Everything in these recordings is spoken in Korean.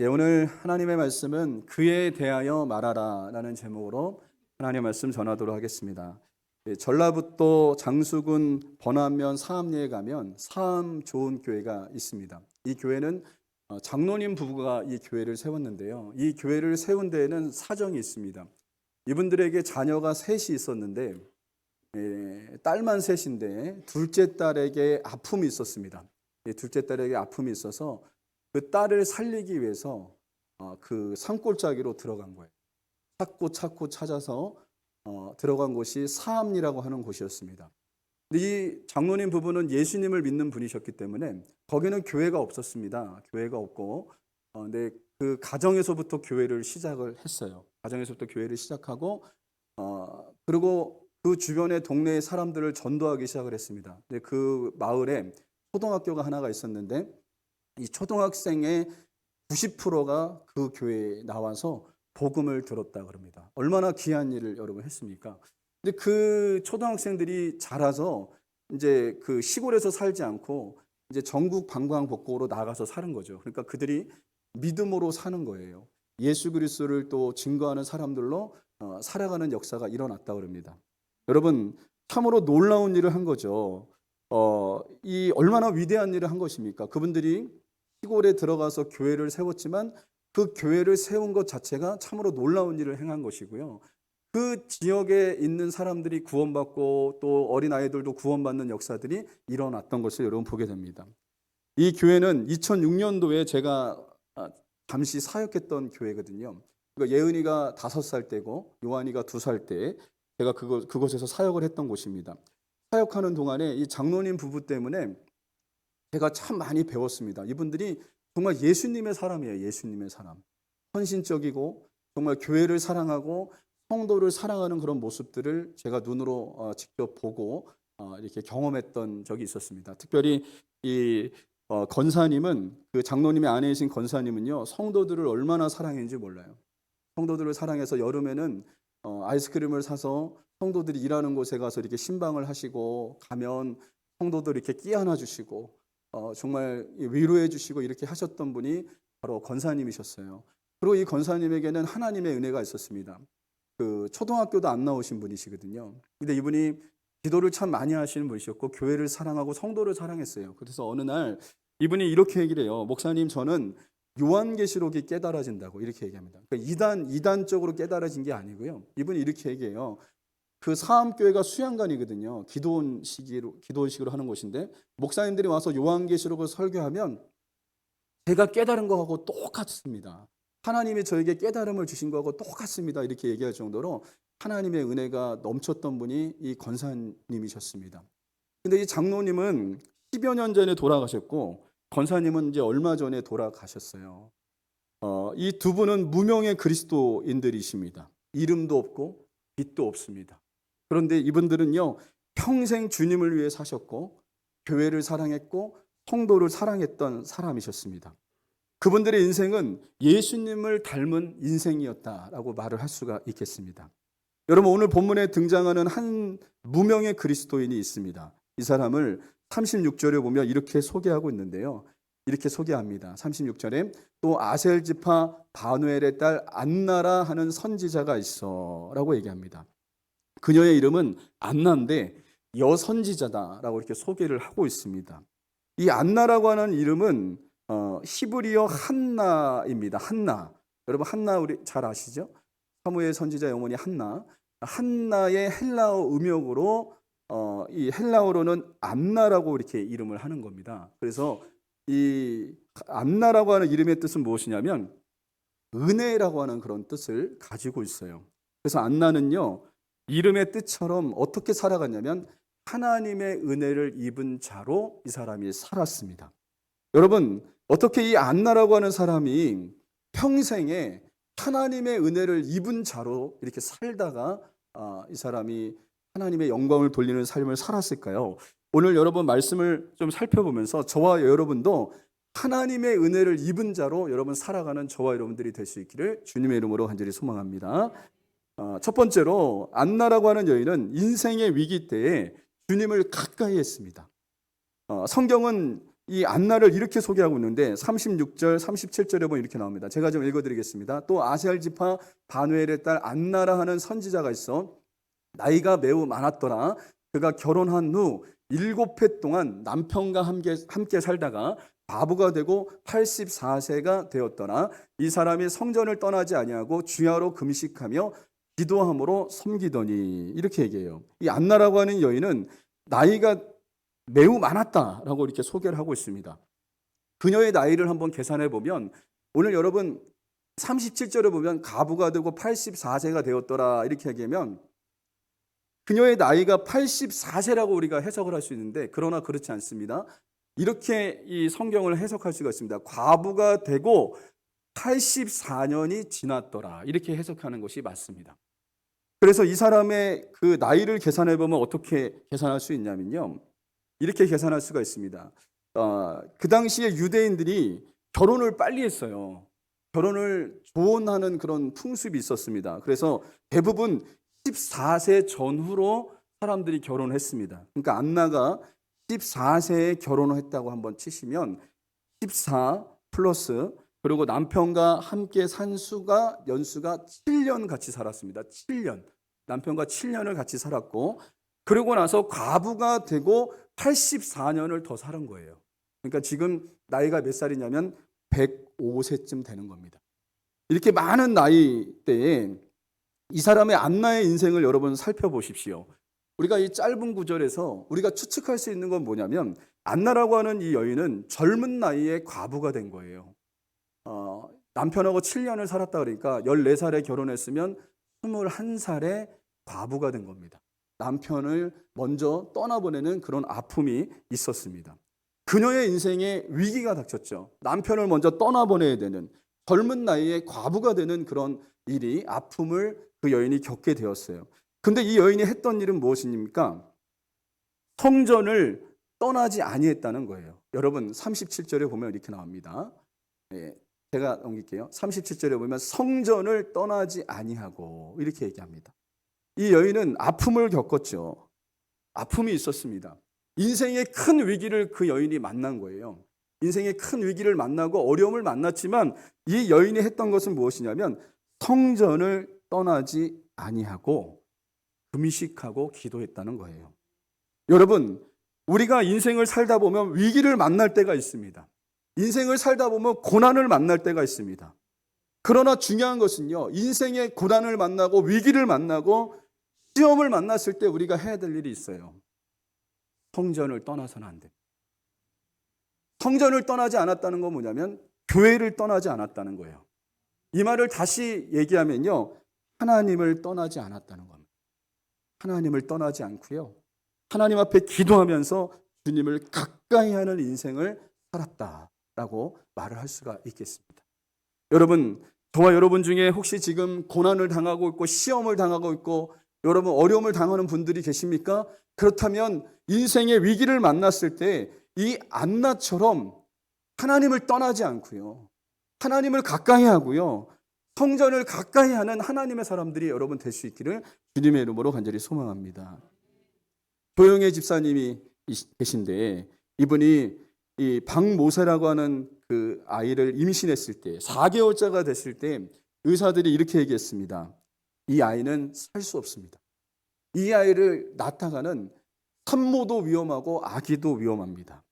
오늘 하나님의 말씀은 그에 대하여 말하라 라는 제목으로 하나님의 말씀 전하도록 하겠습니다. 전라북도 장수군 번안면 사암리에 가면 사암 좋은 교회가 있습니다. 이 교회는 장로님 부부가 이 교회를 세웠는데요. 이 교회를 세운 데에는 사정이 있습니다. 이분들에게 자녀가 셋이 있었는데 딸만 셋인데 둘째 딸에게 아픔이 있었습니다. 둘째 딸에게 아픔이 있어서 그 딸을 살리기 위해서 그 산골짜기로 들어간 거예요. 찾고 찾아서 들어간 곳이 사암리라고 하는 곳이었습니다. 근데 이 장로님 부부는 예수님을 믿는 분이셨기 때문에 거기는 교회가 없었습니다. 교회가 없고 근데 그 가정에서부터 교회를 시작을 했어요. 가정에서부터 교회를 시작하고 그리고 그 주변의 동네의 사람들을 전도하기 시작을 했습니다. 근데 그 마을에 초등학교가 하나가 있었는데 이 초등학생의 90%가 그 교회에 나와서 복음을 들었다 그럽니다. 얼마나 귀한 일을 여러분 했습니까? 근데 그 초등학생들이 자라서 이제 그 시골에서 살지 않고 이제 전국 방방곡곡으로 나가서 사는 거죠. 그러니까 그들이 믿음으로 사는 거예요. 예수 그리스도를 또 증거하는 사람들로 살아가는 역사가 일어났다 그럽니다. 여러분 참으로 놀라운 일을 한 거죠. 이 얼마나 위대한 일을 한 것입니까? 그분들이 시골에 들어가서 교회를 세웠지만 그 교회를 세운 것 자체가 참으로 놀라운 일을 행한 것이고요. 그 지역에 있는 사람들이 구원받고 또 어린아이들도 구원받는 역사들이 일어났던 것을 여러분 보게 됩니다. 이 교회는 2006년도에 제가 잠시 사역했던 교회거든요. 그러니까 예은이가 5살 때고 요한이가 2살 때 제가 그곳에서 사역을 했던 곳입니다. 사역하는 동안에 이 장로님 부부 때문에 제가 참 많이 배웠습니다. 이분들이 정말 예수님의 사람이에요. 예수님의 사람. 헌신적이고 정말 교회를 사랑하고 성도를 사랑하는 그런 모습들을 제가 눈으로 직접 보고 이렇게 경험했던 적이 있었습니다. 특별히 이 권사님은 그 장로님의 아내이신 권사님은요 성도들을 얼마나 사랑했는지 몰라요. 성도들을 사랑해서 여름에는 아이스크림을 사서 성도들이 일하는 곳에 가서 이렇게 신방을 하시고 가면 성도들 이렇게 끼안아 주시고 정말 위로해 주시고 이렇게 하셨던 분이 바로 권사님이셨어요. 그리고 이 권사님에게는 하나님의 은혜가 있었습니다. 그 초등학교도 안 나오신 분이시거든요. 근데 이분이 기도를 참 많이 하시는 분이셨고 교회를 사랑하고 성도를 사랑했어요. 그래서 어느 날 이분이 이렇게 얘기를 해요. 목사님 저는 요한계시록이 깨달아진다고 이렇게 얘기합니다. 그러니까 이단적으로 깨달아진 게 아니고요. 이분이 이렇게 얘기해요. 그 사암교회가 수양관이거든요. 기도원식으로 하는 곳인데 목사님들이 와서 요한계시록을 설교하면 제가 깨달은 거하고 똑같습니다. 하나님이 저에게 깨달음을 주신 거하고 똑같습니다. 이렇게 얘기할 정도로 하나님의 은혜가 넘쳤던 분이 이 권사님이셨습니다. 근데 이 장로님은 10여 년 전에 돌아가셨고 권사님은 이제 얼마 전에 돌아가셨어요. 이 두 분은 무명의 그리스도인들이십니다. 이름도 없고 빛도 없습니다. 그런데 이분들은요 평생 주님을 위해 사셨고 교회를 사랑했고 성도를 사랑했던 사람이셨습니다. 그분들의 인생은 예수님을 닮은 인생이었다라고 말을 할 수가 있겠습니다. 여러분 오늘 본문에 등장하는 한 무명의 그리스도인이 있습니다. 이 사람을 36절에 보면 이렇게 소개하고 있는데요. 이렇게 소개합니다. 36절에 또 아셀 지파 바누엘의 딸 안나라 하는 선지자가 있어 라고 얘기합니다. 그녀의 이름은 안나인데 여선지자다라고 이렇게 소개를 하고 있습니다. 이 안나라고 하는 이름은 히브리어 한나입니다. 한나. 여러분 한나 우리 잘 아시죠? 사무엘 선지자 영혼이 한나. 한나의 헬라어 음역으로 이 헬라어로는 안나라고 이렇게 이름을 하는 겁니다. 그래서 이 안나라고 하는 이름의 뜻은 무엇이냐면 은혜라고 하는 그런 뜻을 가지고 있어요. 그래서 안나는요 이름의 뜻처럼 어떻게 살아갔냐면 하나님의 은혜를 입은 자로 이 사람이 살았습니다. 여러분 어떻게 이 안나라고 하는 사람이 평생에 하나님의 은혜를 입은 자로 이렇게 살다가 이 사람이 하나님의 영광을 돌리는 삶을 살았을까요? 오늘 여러분 말씀을 좀 살펴보면서 저와 여러분도 하나님의 은혜를 입은 자로 여러분 살아가는 저와 여러분들이 될 수 있기를 주님의 이름으로 간절히 소망합니다. 첫 번째로 안나라고 하는 여인은 인생의 위기 때에 주님을 가까이 했습니다. 성경은 이 안나를 이렇게 소개하고 있는데 36절, 37절에 보면 이렇게 나옵니다. 제가 좀 읽어드리겠습니다. 또 아셀 지파 바누엘의 딸 안나라 하는 선지자가 있어 나이가 매우 많았더라. 그가 결혼한 후 7해 동안 남편과 함께 살다가 과부가 되고 84세가 되었더라. 이 사람이 성전을 떠나지 아니하고 주야로 금식하며 기도함으로 섬기더니, 이렇게 얘기해요. 이 안나라고 하는 여인은 나이가 매우 많았다라고 이렇게 소개를 하고 있습니다. 그녀의 나이를 한번 계산해 보면, 오늘 여러분 37절에 보면 과부가 되고 84세가 되었더라 이렇게 얘기하면 그녀의 나이가 84세라고 우리가 해석을 할 수 있는데, 그러나 그렇지 않습니다. 이렇게 이 성경을 해석할 수가 있습니다. 과부가 되고 84년이 지났더라, 이렇게 해석하는 것이 맞습니다. 그래서 이 사람의 그 나이를 계산해 보면 어떻게 계산할 수 있냐면요, 이렇게 계산할 수가 있습니다. 그 당시에 유대인들이 결혼을 빨리 했어요. 결혼을 조언하는 그런 풍습이 있었습니다. 그래서 대부분 14세 전후로 사람들이 결혼을 했습니다. 그러니까 안나가 14세에 결혼을 했다고 한번 치시면 14 플러스, 그리고 남편과 함께 산 연수가 7년 같이 살았습니다. 7년. 남편과 7년을 같이 살았고, 그러고 나서 과부가 되고 84년을 더 살은 거예요. 그러니까 지금 나이가 몇 살이냐면 105세쯤 되는 겁니다. 이렇게 많은 나이대에 이 사람의 안나의 인생을 여러분 살펴보십시오. 우리가 이 짧은 구절에서 우리가 추측할 수 있는 건 뭐냐면, 안나라고 하는 이 여인은 젊은 나이에 과부가 된 거예요. 남편하고 7년을 살았다 그러니까 14살에 결혼했으면 21살에 과부가 된 겁니다. 남편을 먼저 떠나보내는 그런 아픔이 있었습니다. 그녀의 인생에 위기가 닥쳤죠. 남편을 먼저 떠나보내야 되는, 젊은 나이에 과부가 되는 그런 일이, 아픔을 그 여인이 겪게 되었어요. 근데 이 여인이 했던 일은 무엇입니까? 성전을 떠나지 아니했다는 거예요. 여러분 37절에 보면 이렇게 나옵니다. 제가 넘길게요. 37절에 보면 성전을 떠나지 아니하고 이렇게 얘기합니다. 이 여인은 아픔을 겪었죠. 아픔이 있었습니다. 인생의 큰 위기를 그 여인이 만난 거예요. 인생의 큰 위기를 만나고 어려움을 만났지만 이 여인이 했던 것은 무엇이냐면 성전을 떠나지 아니하고 금식하고 기도했다는 거예요. 여러분, 우리가 인생을 살다 보면 위기를 만날 때가 있습니다. 인생을 살다 보면 고난을 만날 때가 있습니다. 그러나 중요한 것은요, 인생의 고난을 만나고 위기를 만나고 시험을 만났을 때 우리가 해야 될 일이 있어요. 성전을 떠나서는 안 됩니다. 성전을 떠나지 않았다는 건 뭐냐면 교회를 떠나지 않았다는 거예요. 이 말을 다시 얘기하면요, 하나님을 떠나지 않았다는 겁니다. 하나님을 떠나지 않고요, 하나님 앞에 기도하면서 주님을 가까이 하는 인생을 살았다라고 말을 할 수가 있겠습니다. 여러분, 저와 여러분 중에 혹시 지금 고난을 당하고 있고 시험을 당하고 있고 여러분 어려움을 당하는 분들이 계십니까? 그렇다면 인생의 위기를 만났을 때 이 안나처럼 하나님을 떠나지 않고요, 하나님을 가까이 하고요, 성전을 가까이 하는 하나님의 사람들이 여러분 될 수 있기를 주님의 이름으로 간절히 소망합니다. 조영애 집사님이 계신데, 이분이 이 박모세라고 하는 그 아이를 임신했을 때 4개월째가 됐을 때 의사들이 이렇게 얘기했습니다. 이 아이는 살 수 없습니다. 이 아이를 낳다가는 산모도 위험하고 아기도 위험합니다.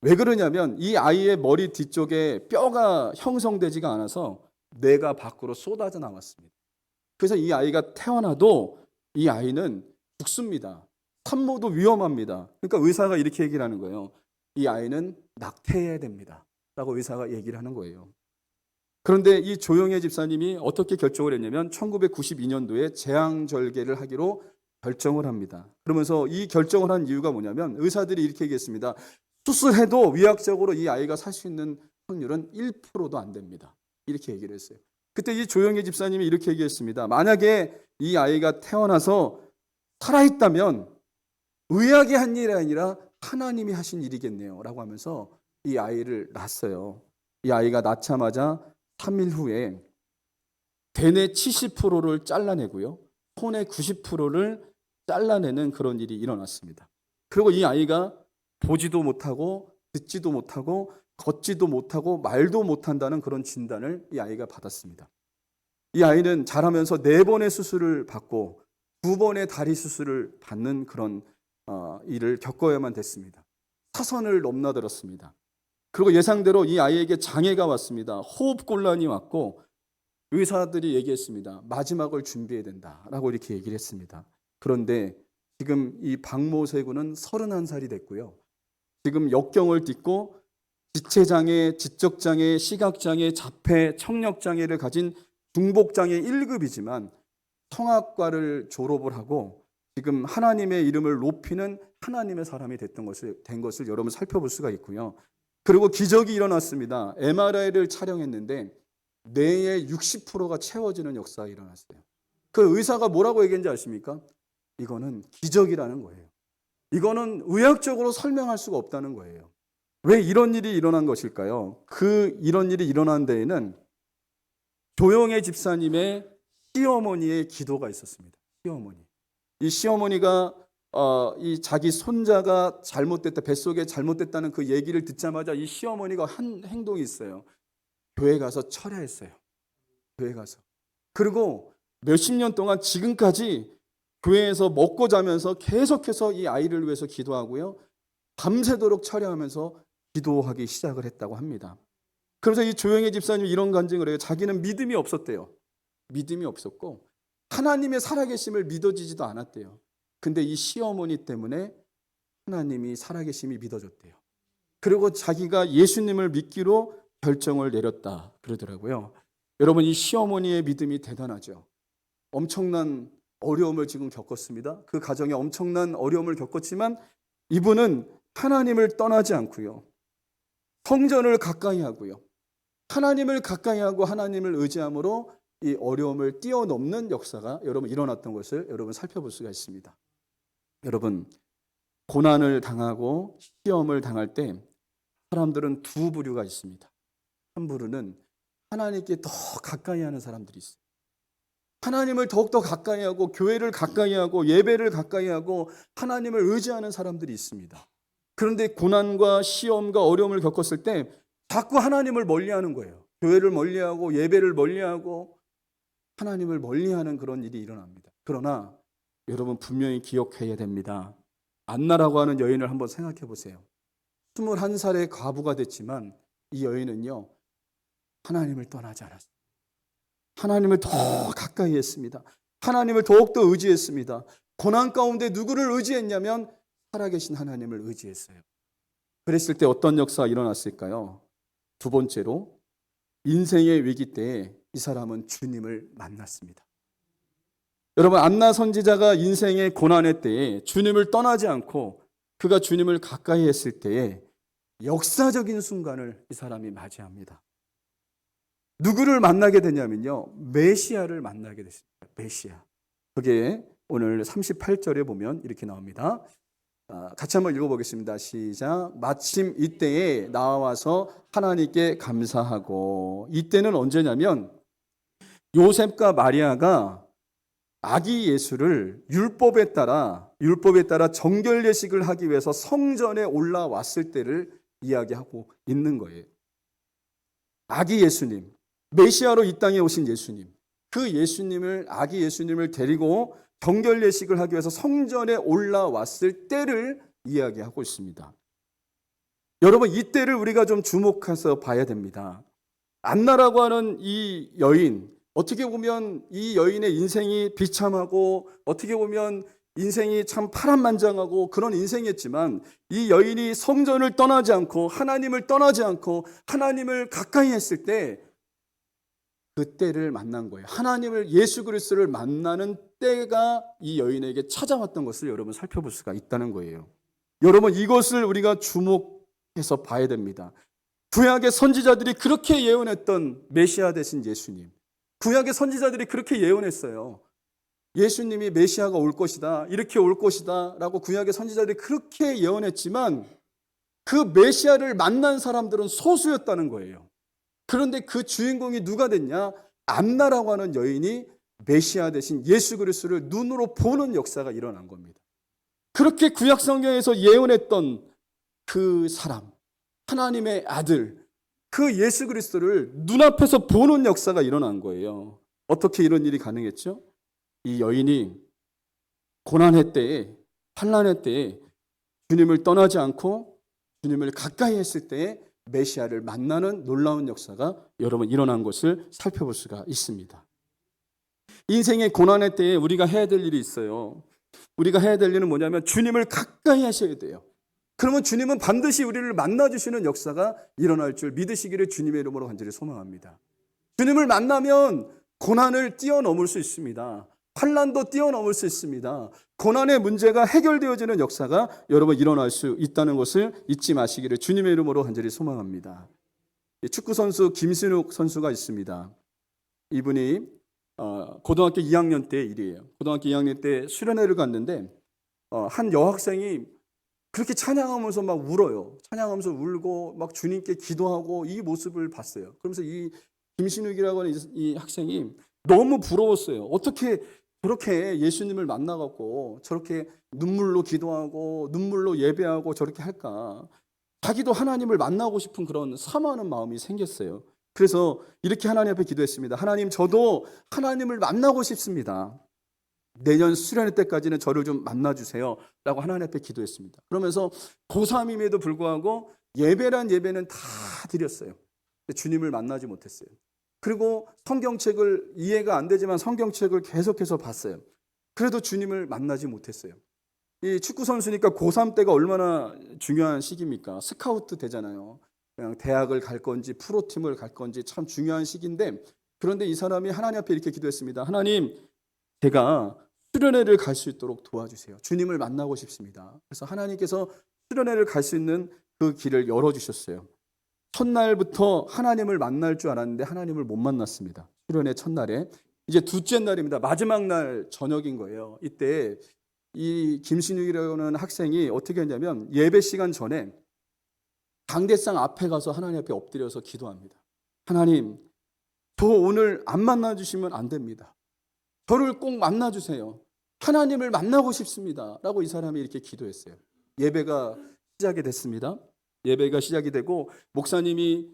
왜 그러냐면 이 아이의 머리 뒤쪽에 뼈가 형성되지가 않아서 뇌가 밖으로 쏟아져 나왔습니다. 그래서 이 아이가 태어나도 이 아이는 죽습니다. 산모도 위험합니다. 그러니까 의사가 이렇게 얘기를 하는 거예요. 이 아이는 낙태해야 됩니다 라고 의사가 얘기를 하는 거예요. 그런데 이 조영애 집사님이 어떻게 결정을 했냐면 1992년도에 재앙절개를 하기로 결정을 합니다. 그러면서 이 결정을 한 이유가 뭐냐면 의사들이 이렇게 얘기했습니다. 수술해도 위약적으로 이 아이가 살 수 있는 확률은 1%도 안 됩니다. 이렇게 얘기를 했어요. 그때 이 조영애 집사님이 이렇게 얘기했습니다. 만약에 이 아이가 태어나서 살아있다면 의학이 한 일이 아니라 하나님이 하신 일이겠네요 라고 하면서 이 아이를 낳았어요. 이 아이가 낳자마자 3일 후에 대뇌 70%를 잘라내고요, 손의 90%를 잘라내는 그런 일이 일어났습니다. 그리고 이 아이가 보지도 못하고 듣지도 못하고 걷지도 못하고 말도 못한다는 그런 진단을 이 아이가 받았습니다. 이 아이는 자라면서 4번의 수술을 받고 2번의 다리 수술을 받는 그런 일을 겪어야만 됐습니다. 사선을 넘나들었습니다. 그리고 예상대로 이 아이에게 장애가 왔습니다. 호흡곤란이 왔고 의사들이 얘기했습니다. 마지막을 준비해야 된다라고 이렇게 얘기를 했습니다. 그런데 지금 이 박모세 군은 31살이 됐고요. 지금 역경을 딛고 지체장애, 지적장애, 시각장애, 자폐, 청력장애를 가진 중복장애 1급이지만 성악과를 졸업을 하고 지금 하나님의 이름을 높이는 하나님의 사람이 된 것을 여러분 살펴볼 수가 있고요. 그리고 기적이 일어났습니다. MRI를 촬영했는데 뇌의 60%가 채워지는 역사가 일어났어요. 그 의사가 뭐라고 얘기했는지 아십니까? 이거는 기적이라는 거예요. 이거는 의학적으로 설명할 수가 없다는 거예요. 왜 이런 일이 일어난 것일까요? 이런 일이 일어난 데에는 조영애 집사님의 시어머니의 기도가 있었습니다. 시어머니. 이 시어머니가 이 자기 손자가 잘못됐다, 뱃속에 잘못됐다는 그 얘기를 듣자마자 이 시어머니가 한 행동이 있어요. 교회 가서 철야했어요. 교회 가서. 그리고 몇십 년 동안 지금까지 교회에서 먹고 자면서 계속해서 이 아이를 위해서 기도하고요. 밤새도록 철야하면서 기도하기 시작을 했다고 합니다. 그래서 이 조영애 집사님이 이런 간증을 해요. 자기는 믿음이 없었대요. 믿음이 없었고 하나님의 살아계심을 믿어지지도 않았대요. 근데 이 시어머니 때문에 하나님이 살아계심이 믿어졌대요. 그리고 자기가 예수님을 믿기로 결정을 내렸다 그러더라고요. 여러분, 이 시어머니의 믿음이 대단하죠. 엄청난 어려움을 지금 겪었습니다. 그 가정에 엄청난 어려움을 겪었지만 이분은 하나님을 떠나지 않고요. 성전을 가까이 하고요. 하나님을 가까이 하고 하나님을 의지함으로 이 어려움을 뛰어넘는 역사가 여러분 일어났던 것을 여러분 살펴볼 수가 있습니다. 여러분, 고난을 당하고 시험을 당할 때 사람들은 두 부류가 있습니다. 한 부류는 하나님께 더 가까이 하는 사람들이 있어요. 하나님을 더욱더 가까이 하고 교회를 가까이 하고 예배를 가까이 하고 하나님을 의지하는 사람들이 있습니다. 그런데 고난과 시험과 어려움을 겪었을 때 자꾸 하나님을 멀리하는 거예요. 교회를 멀리하고 예배를 멀리하고 하나님을 멀리하는 그런 일이 일어납니다. 그러나 여러분 분명히 기억해야 됩니다. 안나라고 하는 여인을 한번 생각해 보세요. 21살의 과부가 됐지만 이 여인은요, 하나님을 떠나지 않았어요. 하나님을 더 가까이 했습니다. 하나님을 더욱더 의지했습니다. 고난 가운데 누구를 의지했냐면 살아계신 하나님을 의지했어요. 그랬을 때 어떤 역사가 일어났을까요? 두 번째로 인생의 위기 때에 이 사람은 주님을 만났습니다. 여러분, 안나 선지자가 인생의 고난의 때에 주님을 떠나지 않고 그가 주님을 가까이 했을 때에 역사적인 순간을 이 사람이 맞이합니다. 누구를 만나게 되냐면요, 메시아를 만나게 됐습니다. 메시아. 그게 오늘 38절에 보면 이렇게 나옵니다. 같이 한번 읽어보겠습니다. 시작. 마침 이때에 나와서 하나님께 감사하고, 이때는 언제냐면 요셉과 마리아가 아기 예수를 율법에 따라 정결 예식을 하기 위해서 성전에 올라왔을 때를 이야기하고 있는 거예요. 아기 예수님, 메시아로 이 땅에 오신 예수님, 그 예수님을, 아기 예수님을 데리고 정결 예식을 하기 위해서 성전에 올라왔을 때를 이야기하고 있습니다. 여러분, 이 때를 우리가 좀 주목해서 봐야 됩니다. 안나라고 하는 이 여인, 어떻게 보면 이 여인의 인생이 비참하고 어떻게 보면 인생이 참 파란만장하고 그런 인생이었지만 이 여인이 성전을 떠나지 않고 하나님을 떠나지 않고 하나님을 가까이 했을 때 그 때를 만난 거예요. 하나님을, 예수 그리스도를 만나는 때가 이 여인에게 찾아왔던 것을 여러분 살펴볼 수가 있다는 거예요. 여러분, 이것을 우리가 주목해서 봐야 됩니다. 구약의 선지자들이 그렇게 예언했던 메시아 되신 예수님, 구약의 선지자들이 그렇게 예언했어요. 예수님이 메시아가 올 것이다, 이렇게 올 것이다 라고 구약의 선지자들이 그렇게 예언했지만 그 메시아를 만난 사람들은 소수였다는 거예요. 그런데 그 주인공이 누가 됐냐? 안나라고 하는 여인이 메시아 대신 예수 그리스도를 눈으로 보는 역사가 일어난 겁니다. 그렇게 구약 성경에서 예언했던 그 사람, 하나님의 아들, 그 예수 그리스도를 눈앞에서 보는 역사가 일어난 거예요. 어떻게 이런 일이 가능했죠? 이 여인이 고난의 때에, 환난의 때에 주님을 떠나지 않고 주님을 가까이 했을 때에 메시아를 만나는 놀라운 역사가 여러분 일어난 것을 살펴볼 수가 있습니다. 인생의 고난의 때에 우리가 해야 될 일이 있어요. 우리가 해야 될 일은 뭐냐면 주님을 가까이 하셔야 돼요. 그러면 주님은 반드시 우리를 만나주시는 역사가 일어날 줄 믿으시기를 주님의 이름으로 간절히 소망합니다. 주님을 만나면 고난을 뛰어넘을 수 있습니다. 환난도 뛰어넘을 수 있습니다. 고난의 문제가 해결되어지는 역사가 여러분 일어날 수 있다는 것을 잊지 마시기를 주님의 이름으로 간절히 소망합니다. 축구 선수 김신욱 선수가 있습니다. 이분이 고등학교 2학년 때 일이에요. 고등학교 2학년 때 수련회를 갔는데 한 여학생이 그렇게 찬양하면서 막 울어요. 찬양하면서 울고 막 주님께 기도하고 이 모습을 봤어요. 그러면서 이 김신욱이라고 하는 이 학생이 너무 부러웠어요. 어떻게 저렇게 예수님을 만나갖고 저렇게 눈물로 기도하고 눈물로 예배하고 저렇게 할까? 자기도 하나님을 만나고 싶은 그런 사모하는 마음이 생겼어요. 그래서 이렇게 하나님 앞에 기도했습니다. 하나님, 저도 하나님을 만나고 싶습니다. 내년 수련회 때까지는 저를 좀 만나주세요 라고 하나님 앞에 기도했습니다. 그러면서 고3임에도 불구하고 예배란 예배는 다 드렸어요. 주님을 만나지 못했어요. 그리고 성경책을 이해가 안 되지만 성경책을 계속해서 봤어요. 그래도 주님을 만나지 못했어요. 이 축구 선수니까 고3 때가 얼마나 중요한 시기입니까? 스카우트 되잖아요. 그냥 대학을 갈 건지 프로팀을 갈 건지 참 중요한 시기인데, 그런데 이 사람이 하나님 앞에 이렇게 기도했습니다. 하나님, 제가 수련회를 갈 수 있도록 도와주세요. 주님을 만나고 싶습니다. 그래서 하나님께서 수련회를 갈 수 있는 그 길을 열어주셨어요. 첫날부터 하나님을 만날 줄 알았는데 하나님을 못 만났습니다. 수련회 첫날에. 이제 둘째 날입니다. 마지막 날 저녁인 거예요. 이때 이 김신욱이라는 학생이 어떻게 했냐면 예배 시간 전에 강대상 앞에 가서 하나님 앞에 엎드려서 기도합니다. 하나님, 저 오늘 안 만나주시면 안 됩니다. 저를 꼭 만나주세요. 하나님을 만나고 싶습니다. 라고 이 사람이 이렇게 기도했어요. 예배가 시작이 됐습니다. 예배가 시작이 되고 목사님이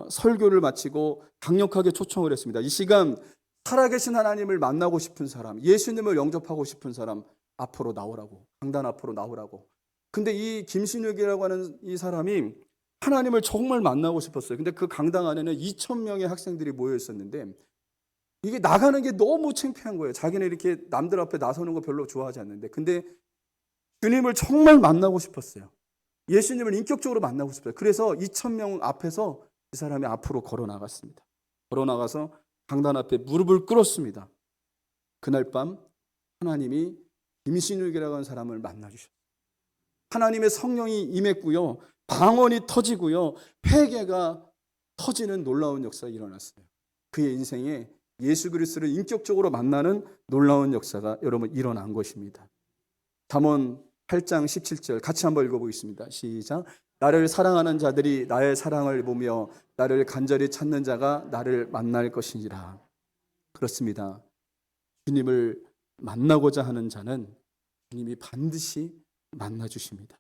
설교를 마치고 강력하게 초청을 했습니다. 이 시간 살아계신 하나님을 만나고 싶은 사람, 예수님을 영접하고 싶은 사람 앞으로 나오라고, 강단 앞으로 나오라고. 근데 이 김신욱이라고 하는 이 사람이 하나님을 정말 만나고 싶었어요. 근데 그 강당 안에는 2,000명의 학생들이 모여 있었는데 이게 나가는 게 너무 창피한 거예요. 자기는 이렇게 남들 앞에 나서는 거 별로 좋아하지 않는데, 근데 주님을 정말 만나고 싶었어요. 예수님을 인격적으로 만나고 싶어요. 그래서 2,000명 앞에서 이 사람이 앞으로 걸어 나갔습니다. 걸어 나가서 강단 앞에 무릎을 꿇었습니다. 그날 밤 하나님이 김신욱이라고 하는 사람을 만나 주셨어요. 하나님의 성령이 임했고요. 방언이 터지고요. 회개가 터지는 놀라운 역사가 일어났어요. 그의 인생에 예수 그리스도를 인격적으로 만나는 놀라운 역사가 여러분 일어난 것입니다. 잠언 8장 17절 같이 한번 읽어보겠습니다. 시작. 나를 사랑하는 자들이 나의 사랑을 보며 나를 간절히 찾는 자가 나를 만날 것이니라. 그렇습니다. 주님을 만나고자 하는 자는 주님이 반드시 만나 주십니다.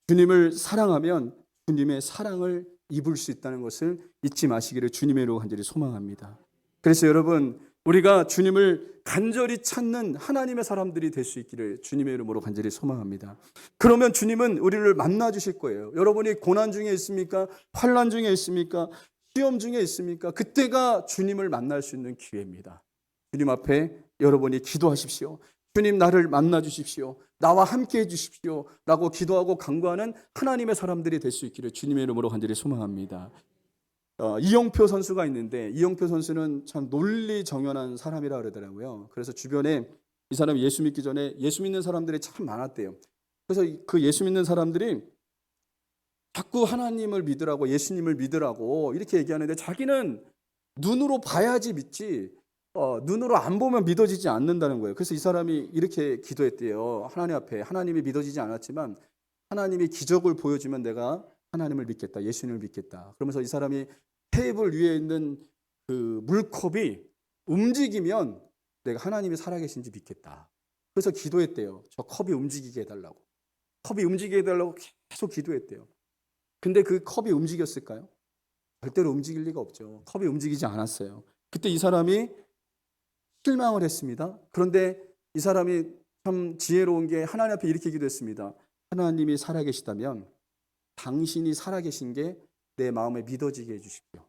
주님을 사랑하면 주님의 사랑을 입을 수 있다는 것을 잊지 마시기를 주님의 이름으로 간절히 소망합니다. 그래서 여러분, 우리가 주님을 간절히 찾는 하나님의 사람들이 될 수 있기를 주님의 이름으로 간절히 소망합니다. 그러면 주님은 우리를 만나 주실 거예요. 여러분이 고난 중에 있습니까? 환난 중에 있습니까? 시험 중에 있습니까? 그때가 주님을 만날 수 있는 기회입니다. 주님 앞에 여러분이 기도하십시오. 주님, 나를 만나 주십시오. 나와 함께 해 주십시오. 라고 기도하고 간구하는 하나님의 사람들이 될 수 있기를 주님의 이름으로 간절히 소망합니다. 이영표 선수가 있는데, 이영표 선수는 참 논리정연한 사람이라 그러더라고요. 그래서 주변에 이 사람이 예수 믿기 전에 예수 믿는 사람들이 참 많았대요. 그래서 그 예수 믿는 사람들이 자꾸 하나님을 믿으라고, 예수님을 믿으라고 이렇게 얘기하는데 자기는 눈으로 봐야지 믿지 눈으로 안 보면 믿어지지 않는다는 거예요. 그래서 이 사람이 이렇게 기도했대요. 하나님 앞에 하나님이 믿어지지 않았지만 하나님이 기적을 보여주면 내가 하나님을 믿겠다, 예수님을 믿겠다. 그러면서 이 사람이 테이블 위에 있는 그 물컵이 움직이면 내가 하나님이 살아계신지 믿겠다. 그래서 기도했대요. 저 컵이 움직이게 해달라고. 컵이 움직이게 해달라고 계속 기도했대요. 근데 그 컵이 움직였을까요? 절대로 움직일 리가 없죠. 컵이 움직이지 않았어요. 그때 이 사람이 실망을 했습니다. 그런데 이 사람이 참 지혜로운 게 하나님 앞에 이렇게 기도했습니다. 하나님이 살아계시다면 당신이 살아계신 게 내 마음에 믿어지게 해주십시오.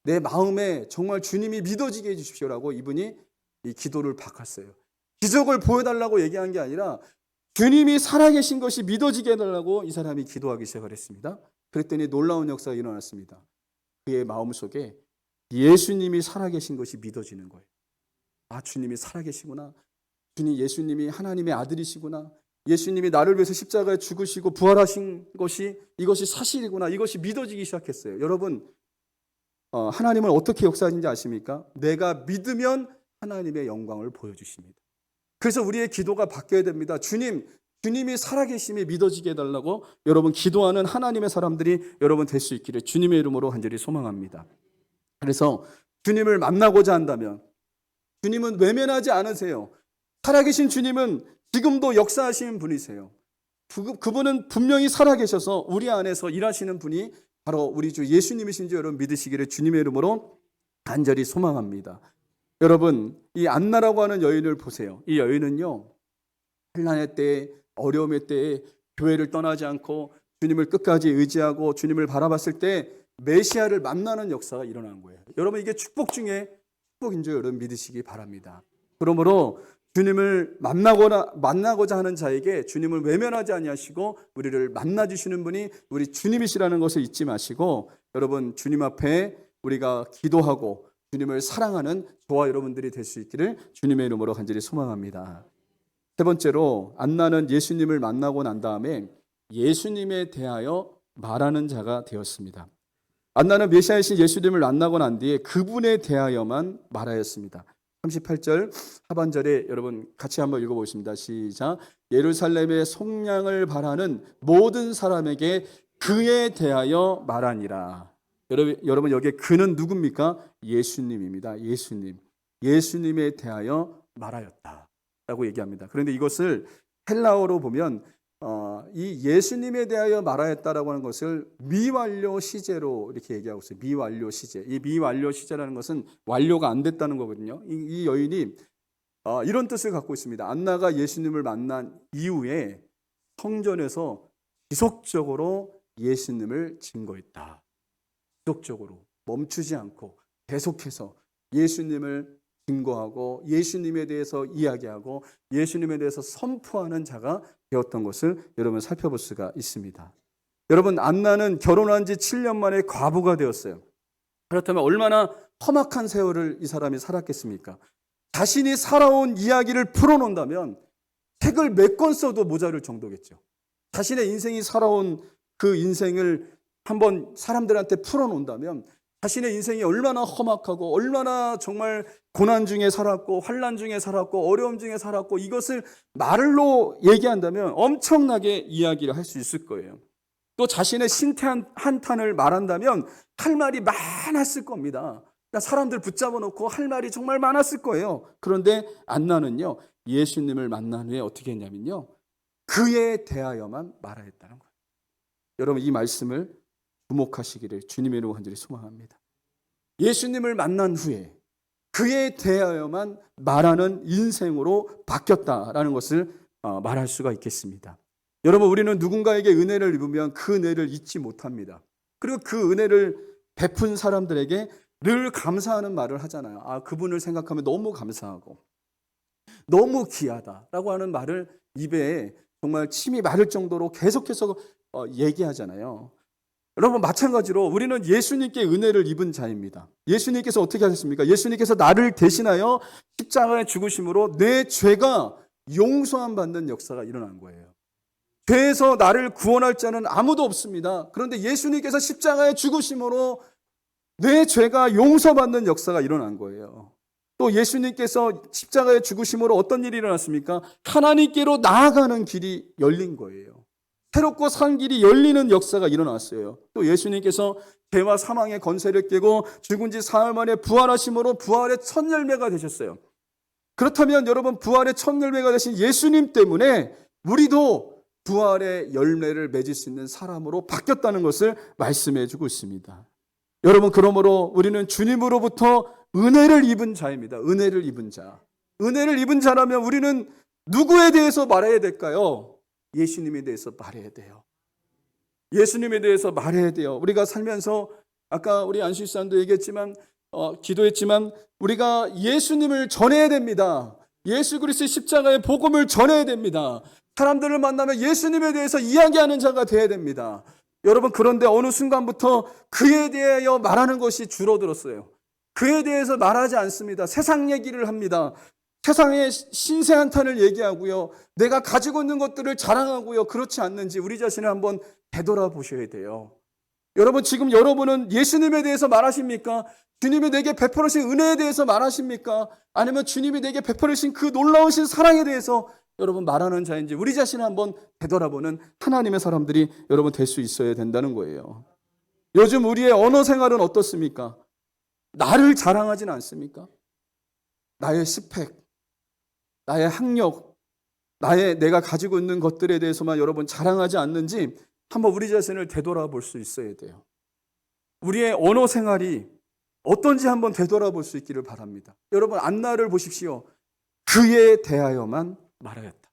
내 마음에 정말 주님이 믿어지게 해주십시오라고 이분이 이 기도를 바꿨어요. 기적을 보여달라고 얘기한 게 아니라 주님이 살아계신 것이 믿어지게 해달라고 이 사람이 기도하기 시작을 했습니다. 그랬더니 놀라운 역사가 일어났습니다. 그의 마음속에 예수님이 살아계신 것이 믿어지는 거예요. 아, 주님이 살아계시구나. 예수님이 하나님의 아들이시구나. 예수님이 나를 위해서 십자가에 죽으시고 부활하신 것이 이것이 사실이구나. 이것이 믿어지기 시작했어요. 여러분, 하나님은 어떻게 역사하는지 아십니까? 내가 믿으면 하나님의 영광을 보여주십니다. 그래서 우리의 기도가 바뀌어야 됩니다. 주님이 살아계심이 믿어지게 해달라고 여러분 기도하는 하나님의 사람들이 여러분 될 수 있기를 주님의 이름으로 간절히 소망합니다. 그래서 주님을 만나고자 한다면 주님은 외면하지 않으세요. 살아계신 주님은 지금도 역사하시는 분이세요. 그분은 분명히 살아계셔서 우리 안에서 일하시는 분이 바로 우리 주 예수님이신 줄 여러분 믿으시기를 주님의 이름으로 간절히 소망합니다. 여러분, 이 안나라고 하는 여인을 보세요. 이 여인은요, 환난의 때에, 어려움의 때에 교회를 떠나지 않고 주님을 끝까지 의지하고 주님을 바라봤을 때 메시아를 만나는 역사가 일어난 거예요. 여러분, 이게 축복 중에 축복인 줄 여러분 믿으시기 바랍니다. 그러므로 주님을 만나고자 하는 자에게 주님을 외면하지 아니하시고 우리를 만나주시는 분이 우리 주님이시라는 것을 잊지 마시고 여러분 주님 앞에 우리가 기도하고 주님을 사랑하는 저와 여러분들이 될 수 있기를 주님의 이름으로 간절히 소망합니다. 세 번째로 안나는 예수님을 만나고 난 다음에 예수님에 대하여 말하는 자가 되었습니다. 안나는 메시아이신 예수님을 만나고 난 뒤에 그분에 대하여만 말하였습니다. 38절 하반절에 여러분 같이 한번 읽어보겠습니다. 시작. 예루살렘의 속량을 바라는 모든 사람에게 그에 대하여 말하니라. 여러분 여기에 그는 누굽니까? 예수님입니다. 예수님에 대하여 말하였다라고 얘기합니다. 그런데 이것을 헬라어로 보면 이 예수님에 대하여 말하였다라고 하는 것을 미완료 시제로 이렇게 얘기하고 있어요. 미완료 시제. 이 미완료 시제라는 것은 완료가 안 됐다는 거거든요. 이 여인이 이런 뜻을 갖고 있습니다. 안나가 예수님을 만난 이후에 성전에서 지속적으로 예수님을 증거했다. 지속적으로 멈추지 않고 계속해서 예수님을 증거하고 예수님에 대해서 이야기하고 예수님에 대해서 선포하는 자가 되었던 것을 여러분 살펴볼 수가 있습니다. 여러분 안나는 결혼한 지 7년 만에 과부가 되었어요. 그렇다면 얼마나 험악한 세월을 이 사람이 살았겠습니까? 자신이 살아온 이야기를 풀어놓는다면 책을 몇 권 써도 모자랄 정도겠죠. 자신의 인생이 살아온 그 인생을 한번 사람들한테 풀어놓는다면 자신의 인생이 얼마나 험악하고 얼마나 정말 고난 중에 살았고 환난 중에 살았고 어려움 중에 살았고 이것을 말로 얘기한다면 엄청나게 이야기를 할 수 있을 거예요. 또 자신의 신태 한탄을 말한다면 할 말이 많았을 겁니다. 그러니까 사람들 붙잡아 놓고 할 말이 정말 많았을 거예요. 그런데 안나는요 예수님을 만난 후에 어떻게 했냐면요 그에 대하여만 말하였다는 거예요. 여러분 이 말씀을 주목하시기를 주님의 이름으로 간절히 소망합니다. 예수님을 만난 후에 그에 대하여만 말하는 인생으로 바뀌었다라는 것을 말할 수가 있겠습니다. 여러분 우리는 누군가에게 은혜를 입으면 그 은혜를 잊지 못합니다. 그리고 그 은혜를 베푼 사람들에게 늘 감사하는 말을 하잖아요. 아 그분을 생각하면 너무 감사하고 너무 귀하다라고 하는 말을 입에 정말 침이 마를 정도로 계속해서 얘기하잖아요. 여러분 마찬가지로 우리는 예수님께 은혜를 입은 자입니다. 예수님께서 어떻게 하셨습니까? 예수님께서 나를 대신하여 십자가에 죽으심으로 내 죄가 용서함 받는 역사가 일어난 거예요. 죄에서 나를 구원할 자는 아무도 없습니다. 그런데 예수님께서 십자가에 죽으심으로 내 죄가 용서받는 역사가 일어난 거예요. 또 예수님께서 십자가에 죽으심으로 어떤 일이 일어났습니까? 하나님께로 나아가는 길이 열린 거예요. 새롭고 산 길이 열리는 역사가 일어났어요. 또 예수님께서 죄와 사망의 권세를 깨고 죽은 지 사흘 만에 부활하심으로 부활의 첫 열매가 되셨어요. 그렇다면 여러분 부활의 첫 열매가 되신 예수님 때문에 우리도 부활의 열매를 맺을 수 있는 사람으로 바뀌었다는 것을 말씀해 주고 있습니다. 여러분, 그러므로 우리는 주님으로부터 은혜를 입은 자입니다. 은혜를 입은 자. 은혜를 입은 자라면 우리는 누구에 대해서 말해야 될까요? 예수님에 대해서 말해야 돼요. 예수님에 대해서 말해야 돼요. 우리가 살면서 아까 우리 안수일사님도 얘기했지만 기도했지만 우리가 예수님을 전해야 됩니다. 예수 그리스도의 십자가의 복음을 전해야 됩니다. 사람들을 만나면 예수님에 대해서 이야기하는 자가 되어야 됩니다. 여러분, 그런데 어느 순간부터 그에 대하여 말하는 것이 줄어들었어요. 그에 대해서 말하지 않습니다. 세상 얘기를 합니다. 세상의 신세 한탄을 얘기하고요. 내가 가지고 있는 것들을 자랑하고요. 그렇지 않는지 우리 자신을 한번 되돌아보셔야 돼요. 여러분, 지금 여러분은 예수님에 대해서 말하십니까? 주님이 내게 베풀으신 은혜에 대해서 말하십니까? 아니면 주님이 내게 베풀으신 그 놀라우신 사랑에 대해서 여러분 말하는 자인지 우리 자신을 한번 되돌아보는 하나님의 사람들이 여러분 될 수 있어야 된다는 거예요. 요즘 우리의 언어 생활은 어떻습니까? 나를 자랑하진 않습니까? 나의 스펙, 나의 학력, 내가 가지고 있는 것들에 대해서만 여러분 자랑하지 않는지 한번 우리 자신을 되돌아볼 수 있어야 돼요. 우리의 언어 생활이 어떤지 한번 되돌아볼 수 있기를 바랍니다. 여러분, 안나를 보십시오. 그에 대하여만 말하였다.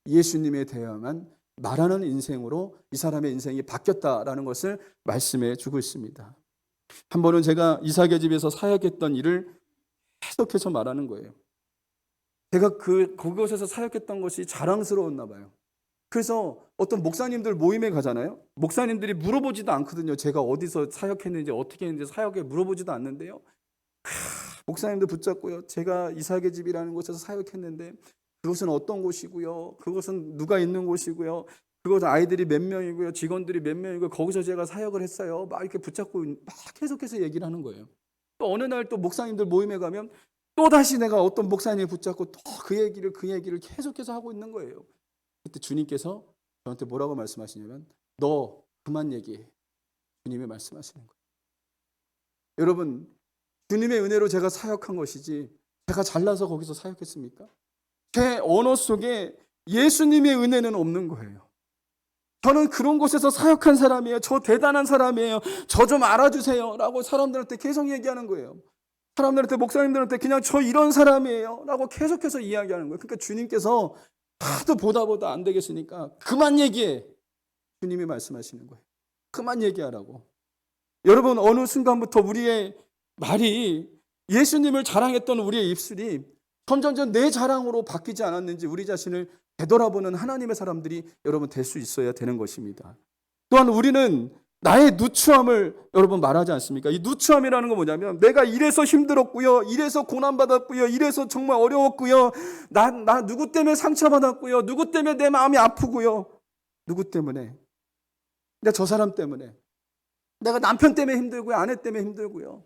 예수님에 대하여만 말하는 인생으로 이 사람의 인생이 바뀌었다라는 것을 말씀해 주고 있습니다. 한 번은 제가 이삭의 집에서 사역했던 일을 계속해서 말하는 거예요. 제가 그곳에서 사역했던 것이 자랑스러웠나 봐요. 그래서 어떤 목사님들 모임에 가잖아요. 목사님들이 물어보지도 않거든요. 제가 어디서 사역했는지 어떻게 했는지 사역에 물어보지도 않는데요. 목사님들 붙잡고요. 제가 이삭의 집이라는 곳에서 사역했는데 그것은 어떤 곳이고요. 그것은 누가 있는 곳이고요. 그것은 아이들이 몇 명이고요. 직원들이 몇 명이고 거기서 제가 사역을 했어요. 막 이렇게 붙잡고 막 계속해서 얘기를 하는 거예요. 또 어느 날 또 목사님들 모임에 가면 또 다시 내가 어떤 목사님을 붙잡고 또 그 얘기를 계속해서 하고 있는 거예요. 그때 주님께서 저한테 뭐라고 말씀하시냐면 너 그만 얘기해. 주님이 말씀하시는 거예요. 여러분, 주님의 은혜로 제가 사역한 것이지 제가 잘나서 거기서 사역했습니까? 제 언어 속에 예수님의 은혜는 없는 거예요. 저는 그런 곳에서 사역한 사람이에요. 저 대단한 사람이에요. 저 좀 알아주세요 라고 사람들한테 계속 얘기하는 거예요. 사람들한테, 목사님들한테 그냥 저 이런 사람이에요 라고 계속해서 이야기하는 거예요. 그러니까 주님께서 하도 보다 안 되겠으니까 그만 얘기해. 주님이 말씀하시는 거예요. 그만 얘기하라고. 여러분, 어느 순간부터 우리의 말이 예수님을 자랑했던 우리의 입술이 점점 내 자랑으로 바뀌지 않았는지 우리 자신을 되돌아보는 하나님의 사람들이 여러분 될 수 있어야 되는 것입니다. 또한 우리는 나의 누추함을 여러분 말하지 않습니까? 이 누추함이라는 건 뭐냐면 내가 이래서 힘들었고요. 이래서 고난받았고요. 이래서 정말 어려웠고요. 나 누구 때문에 상처받았고요. 누구 때문에 내 마음이 아프고요. 누구 때문에? 내가 저 사람 때문에. 내가 남편 때문에 힘들고요. 아내 때문에 힘들고요.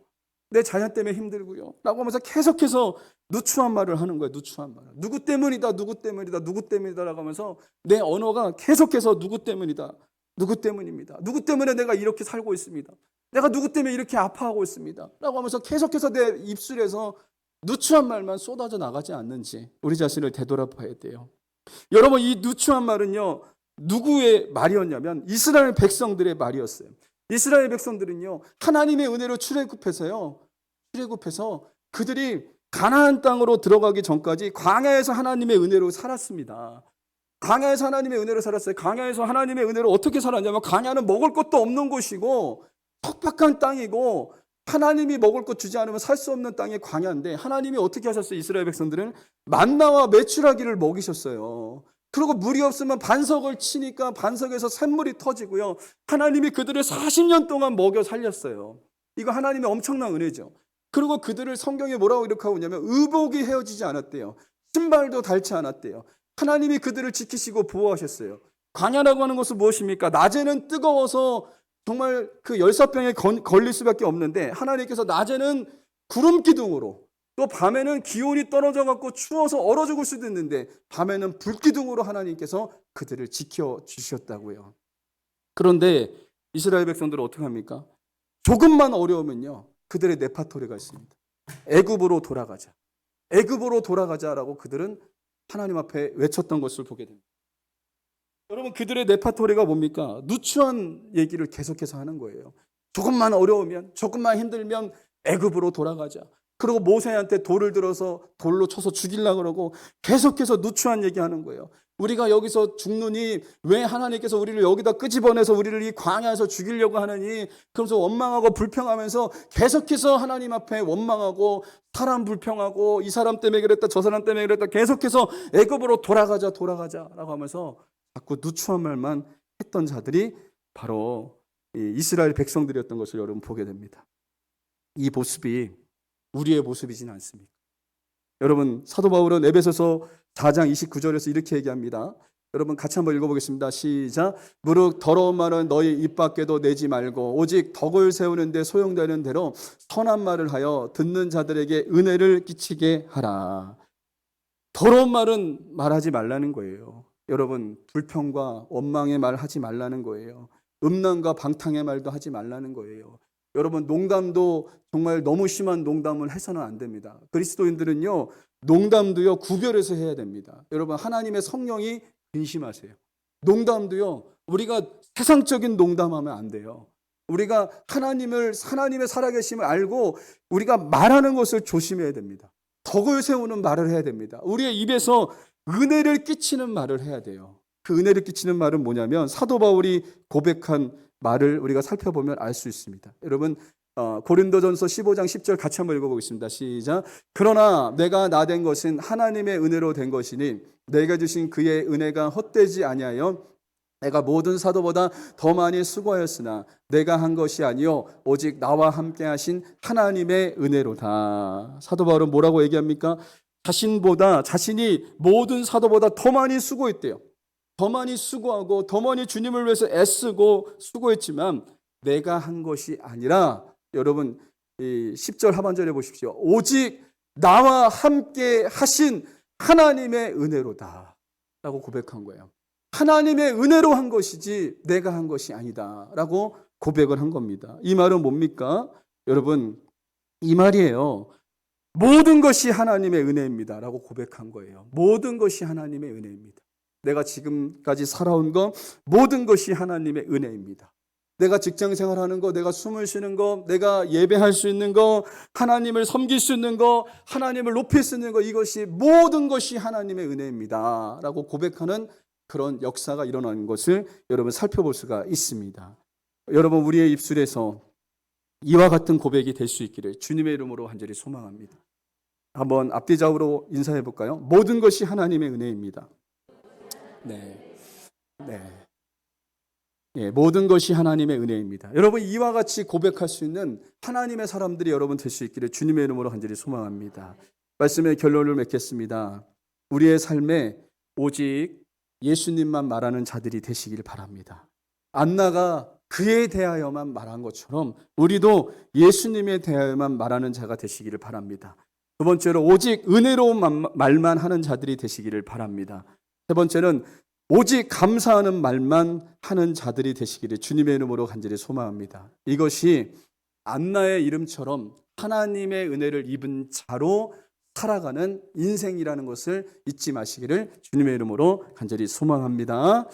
내 자녀 때문에 힘들고요. 라고 하면서 계속해서 누추한 말을 하는 거예요. 누추한 말. 누구 때문이다. 누구 때문이다. 누구 때문이다. 라고 하면서 내 언어가 계속해서 누구 때문이다. 누구 때문입니다. 누구 때문에 내가 이렇게 살고 있습니다. 내가 누구 때문에 이렇게 아파하고 있습니다. 라고 하면서 계속해서 내 입술에서 누추한 말만 쏟아져 나가지 않는지 우리 자신을 되돌아봐야 돼요. 여러분, 이 누추한 말은요, 누구의 말이었냐면 이스라엘 백성들의 말이었어요. 이스라엘 백성들은요, 하나님의 은혜로 출애굽해서 그들이 가나안 땅으로 들어가기 전까지 광야에서 하나님의 은혜로 살았습니다. 광야에서 하나님의 은혜로 살았어요. 광야에서 하나님의 은혜로 어떻게 살았냐면 광야는 먹을 것도 없는 곳이고 척박한 땅이고 하나님이 먹을 것 주지 않으면 살 수 없는 땅이 광야인데 하나님이 어떻게 하셨어요? 이스라엘 백성들은 만나와 메추라기를 먹이셨어요. 그리고 물이 없으면 반석을 치니까 반석에서 샘물이 터지고요. 하나님이 그들을 40년 동안 먹여 살렸어요. 이거 하나님의 엄청난 은혜죠. 그리고 그들을 성경에 뭐라고 이렇게 하고 있냐면 의복이 헤어지지 않았대요. 신발도 닳지 않았대요. 하나님이 그들을 지키시고 보호하셨어요. 광야라고 하는 것은 무엇입니까? 낮에는 뜨거워서 정말 그 열사병에 걸릴 수밖에 없는데 하나님께서 낮에는 구름 기둥으로 또 밤에는 기온이 떨어져 갖고 추워서 얼어 죽을 수도 있는데 밤에는 불 기둥으로 하나님께서 그들을 지켜주셨다고요. 그런데 이스라엘 백성들은 어떻게 합니까? 조금만 어려우면요, 그들의 레파토리가 있습니다. 애굽으로 돌아가자. 애굽으로 돌아가자라고 그들은 하나님 앞에 외쳤던 것을 보게 됩니다. 여러분 그들의 레파토리가 뭡니까? 누추한 얘기를 계속해서 하는 거예요. 조금만 어려우면, 조금만 힘들면 애굽으로 돌아가자. 그리고 모세한테 돌을 들어서 돌로 쳐서 죽이려고 그러고 계속해서 누추한 얘기하는 거예요. 우리가 여기서 죽느니 왜 하나님께서 우리를 여기다 끄집어내서 우리를 이 광야에서 죽이려고 하느니, 그러면서 원망하고 불평하면서 계속해서 하나님 앞에 원망하고 사람 불평하고 이 사람 때문에 그랬다 저 사람 때문에 그랬다 계속해서 애굽으로 돌아가자라고 하면서 자꾸 누추한 말만 했던 자들이 바로 이 이스라엘 백성들이었던 것을 여러분 보게 됩니다. 이 모습이 우리의 모습이지는 않습니다. 여러분 사도 바울은 에베소서 4장 29절에서 이렇게 얘기합니다. 여러분 같이 한번 읽어보겠습니다. 시작. 무릇 더러운 말은 너희 입 밖에도 내지 말고 오직 덕을 세우는 데 소용되는 대로 선한 말을 하여 듣는 자들에게 은혜를 끼치게 하라. 더러운 말은 말하지 말라는 거예요. 여러분 불평과 원망의 말 하지 말라는 거예요. 음란과 방탕의 말도 하지 말라는 거예요. 여러분 농담도 정말 너무 심한 농담을 해서는 안 됩니다. 그리스도인들은요 농담도요 구별해서 해야 됩니다. 여러분 하나님의 성령이 근심하세요. 농담도요 우리가 세상적인 농담하면 안 돼요. 우리가 하나님의 살아계심을 알고 우리가 말하는 것을 조심해야 됩니다. 덕을 세우는 말을 해야 됩니다. 우리의 입에서 은혜를 끼치는 말을 해야 돼요. 그 은혜를 끼치는 말은 뭐냐면 사도 바울이 고백한 말을 우리가 살펴보면 알 수 있습니다. 여러분 고린도전서 15장 10절 같이 한번 읽어보겠습니다. 시작. 그러나 내가 나된 것은 하나님의 은혜로 된 것이니 내가 주신 그의 은혜가 헛되지 아니하여 내가 모든 사도보다 더 많이 수고하였으나 내가 한 것이 아니요 오직 나와 함께 하신 하나님의 은혜로다. 사도 바울은 뭐라고 얘기합니까? 자신이 모든 사도보다 더 많이 수고했대요. 더 많이 수고하고 더 많이 주님을 위해서 애쓰고 수고했지만 내가 한 것이 아니라 여러분 이 10절 하반절에 보십시오. 오직 나와 함께 하신 하나님의 은혜로다 라고 고백한 거예요. 하나님의 은혜로 한 것이지 내가 한 것이 아니다 라고 고백을 한 겁니다. 이 말은 뭡니까? 여러분 이 말이에요. 모든 것이 하나님의 은혜입니다 라고 고백한 거예요. 모든 것이 하나님의 은혜입니다. 내가 지금까지 살아온 것 모든 것이 하나님의 은혜입니다. 내가 직장 생활하는 거, 내가 숨을 쉬는 거, 내가 예배할 수 있는 거, 하나님을 섬길 수 있는 거, 하나님을 높일 수 있는 거, 이것이 모든 것이 하나님의 은혜입니다 라고 고백하는 그런 역사가 일어나는 것을 여러분 살펴볼 수가 있습니다. 여러분 우리의 입술에서 이와 같은 고백이 될 수 있기를 주님의 이름으로 간절히 소망합니다. 한번 앞뒤좌우로 인사해 볼까요? 모든 것이 하나님의 은혜입니다. 네. 모든 것이 하나님의 은혜입니다. 여러분 이와 같이 고백할 수 있는 하나님의 사람들이 여러분 될 수 있기를 주님의 이름으로 간절히 소망합니다. 말씀의 결론을 맺겠습니다. 우리의 삶에 오직 예수님만 말하는 자들이 되시길 바랍니다. 안나가 그에 대하여만 말한 것처럼 우리도 예수님에 대하여만 말하는 자가 되시기를 바랍니다. 두 번째로 오직 은혜로운 말만 하는 자들이 되시기를 바랍니다. 세 번째는 오직 감사하는 말만 하는 자들이 되시기를 주님의 이름으로 간절히 소망합니다. 이것이 안나의 이름처럼 하나님의 은혜를 입은 자로 살아가는 인생이라는 것을 잊지 마시기를 주님의 이름으로 간절히 소망합니다.